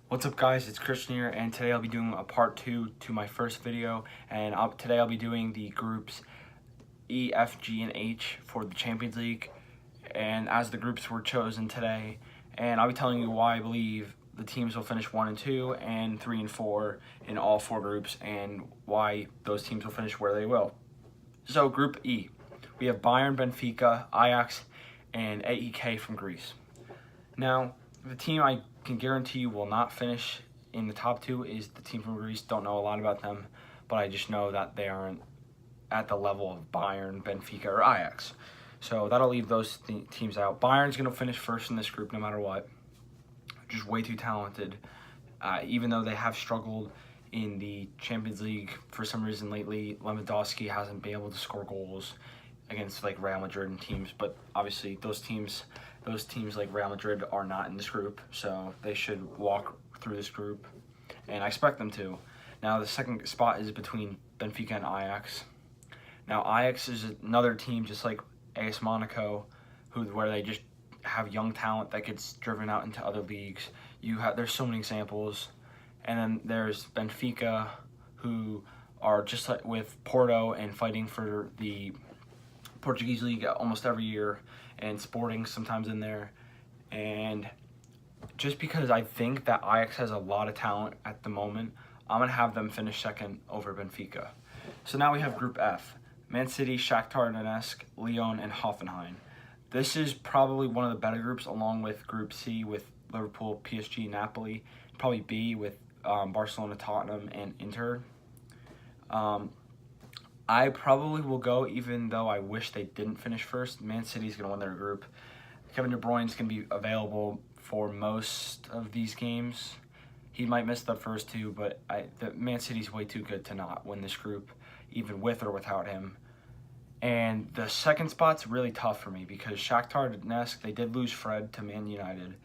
What's up, guys? It's Christian here, and today I'll be doing a part 2 to my first video, and today I'll be doing the groups E, F, G, and H for the Champions League, and as the groups were chosen today, and I'll be telling you why I believe the teams will finish 1 and 2 and 3 and 4 in all 4 groups, and why those teams will finish where they will. So Group E, we have Bayern, Benfica, Ajax, and AEK from Greece. Now, the team I can guarantee you will not finish in the top 2 is the team from Greece. Don't know a lot about them, but I just know that they aren't at the level of Bayern, Benfica, or Ajax. So that'll leave those teams out. Bayern's going to finish first in this group no matter what. Just way too talented. Even though they have struggled in the Champions League for some reason lately, Lewandowski hasn't been able to score goals against like Real Madrid and teams, but obviously those teams like Real Madrid are not in this group, so they should walk through this group, and I expect them to. Now the second spot is between Benfica and Ajax. Now Ajax is another team just like AS Monaco, where they just have young talent that gets driven out into other leagues. There's so many examples, and then there's Benfica, who are just like with Porto and fighting for the Portuguese league almost every year, and Sporting sometimes in there. And just because I think that Ajax has a lot of talent at the moment, I'm going to have them finish second over Benfica. So now we have Group F. Man City, Shakhtar Donetsk, Lyon, and Hoffenheim. This is probably one of the better groups, along with Group C with Liverpool, PSG, Napoli. Probably B with Barcelona, Tottenham, and Inter. I probably will go, even though I wish they didn't finish first. Man City's going to win their group. Kevin De Bruyne's going to be available for most of these games. He might miss the first 2, but the Man City's way too good to not win this group, even with or without him. And the second spot's really tough for me because Shakhtar Donetsk, they did lose Fred to Man United,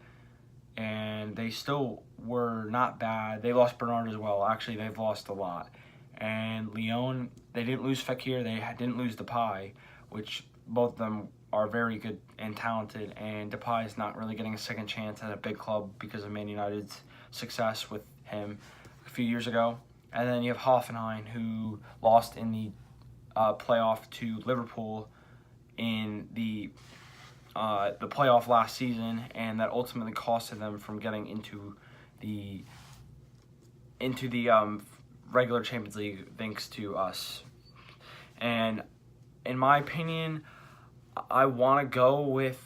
and they still were not bad. They lost Bernard as well. Actually, they've lost a lot. And Lyon, they didn't lose Fekir, they didn't lose Depay, which both of them are very good and talented, and Depay is not really getting a second chance at a big club because of Man United's success with him a few years ago. And then you have Hoffenheim, who lost in the playoff to Liverpool in the playoff last season, and that ultimately costed them from getting into the regular Champions League thanks to us. And in my opinion, I want to go with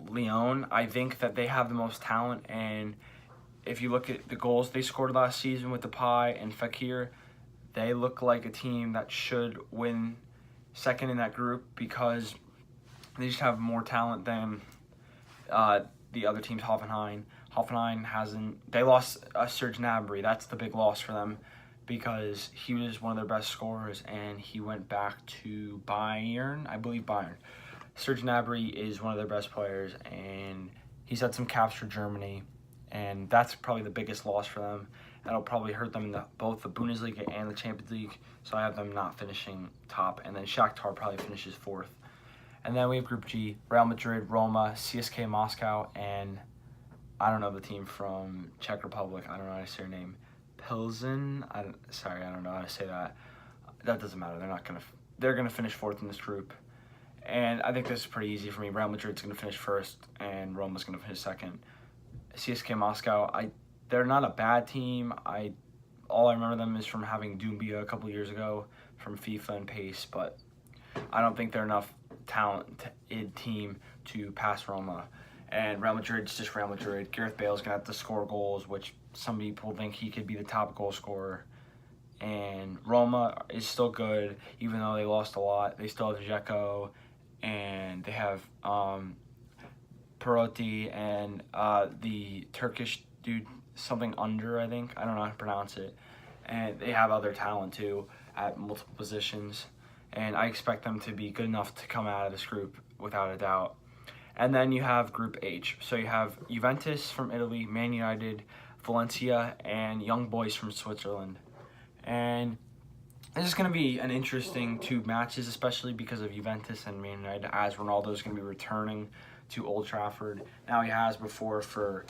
Lyon. I think that they have the most talent, and if you look at the goals they scored last season with Depay and Fekir, they look like a team that should win second in that group because they just have more talent than the other teams. Hoffenheim they lost Serge Gnabry. That's the big loss for them because he was one of their best scorers, and he went back to Bayern, I believe Bayern. Serge Gnabry is one of their best players, and he's had some caps for Germany, and that's probably the biggest loss for them. That'll probably hurt them in both the Bundesliga and the Champions League, so I have them not finishing top, and then Shakhtar probably finishes 4th. And then we have Group G, Real Madrid, Roma, CSK Moscow, and I don't know the team from Czech Republic. I don't know how to say their name. Pilsen? I don't know how to say that. That doesn't matter. They're gonna finish 4th in this group. And I think this is pretty easy for me. Real Madrid's gonna finish 1st, and Roma's gonna finish 2nd. CSK Moscow, they're not a bad team. All I remember them is from having Doumbia a couple years ago from FIFA and PACE, but I don't think they're enough talented team to pass Roma. And Real Madrid's just Real Madrid. Gareth Bale's gonna have to score goals, which some people think he could be the top goal scorer. And Roma is still good, even though they lost a lot. They still have Dzeko, and they have Perotti and the Turkish dude, something under, I think. I don't know how to pronounce it. And they have other talent too at multiple positions. And I expect them to be good enough to come out of this group without a doubt. And then you have Group H. So you have Juventus from Italy, Man United, Valencia, and Young Boys from Switzerland. And this is going to be an interesting 2 matches, especially because of Juventus and Man United, as Ronaldo's going to be returning to Old Trafford. Now he has before for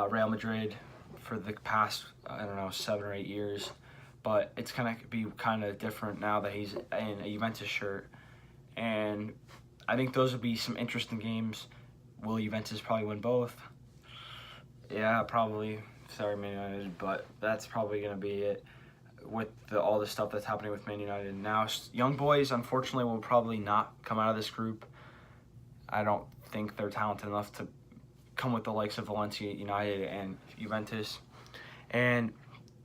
Real Madrid for the past, I don't know, 7 or 8 years. But it's going to be kind of different now that he's in a Juventus shirt. And I think those would be some interesting games. Will Juventus probably win both? Yeah, probably. Sorry, Man United, but that's probably going to be it with all the stuff that's happening with Man United. Now, young boys, unfortunately, will probably not come out of this group. I don't think they're talented enough to come with the likes of Valencia, United, and Juventus. And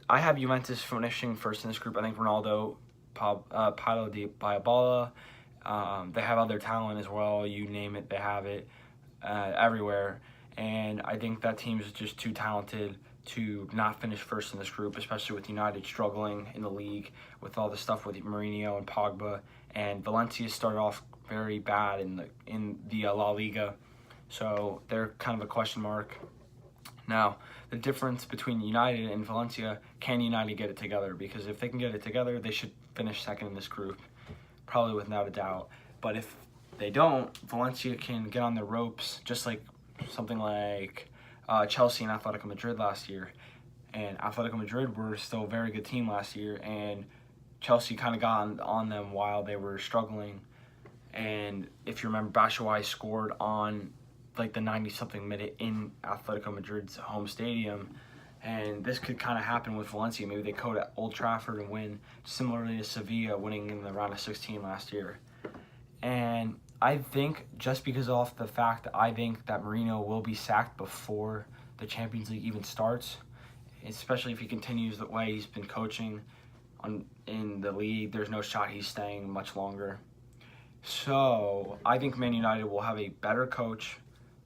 I have Juventus finishing first in this group. I think Ronaldo, Paulo Dybala, they have other talent as well. You name it, they have it everywhere. And I think that team is just too talented to not finish first in this group, especially with United struggling in the league with all the stuff with Mourinho and Pogba. And Valencia started off very bad in the La Liga, so they're kind of a question mark. Now, the difference between United and Valencia, can United get it together? Because if they can get it together, they should finish second in this group, probably without a doubt. But if they don't, Valencia can get on the ropes, just like something like Chelsea and Atletico Madrid last year. And Atletico Madrid were still a very good team last year, and Chelsea kind of got on them while they were struggling. And if you remember, Batshuayi scored on like the 90-something minute in Atletico Madrid's home stadium. And this could kind of happen with Valencia. Maybe they go to Old Trafford and win, similarly to Sevilla winning in the round of 16 last year. And I think just because off the fact that I think that Mourinho will be sacked before the Champions League even starts, especially if he continues the way he's been coaching in the league, there's no shot he's staying much longer. So I think Man United will have a better coach.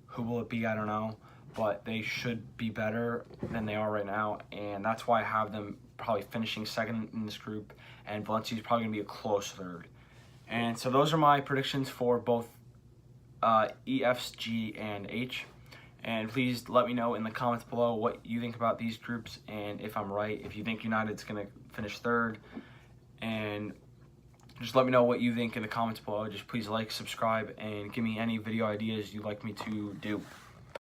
Who will it be? I don't know. But they should be better than they are right now. And that's why I have them probably finishing second in this group. And Valencia is probably going to be a close third. And so those are my predictions for both E, F, G, and H. And please let me know in the comments below what you think about these groups and if I'm right, if you think United's going to finish third. And just let me know what you think in the comments below. Just please like, subscribe, and give me any video ideas you'd like me to do.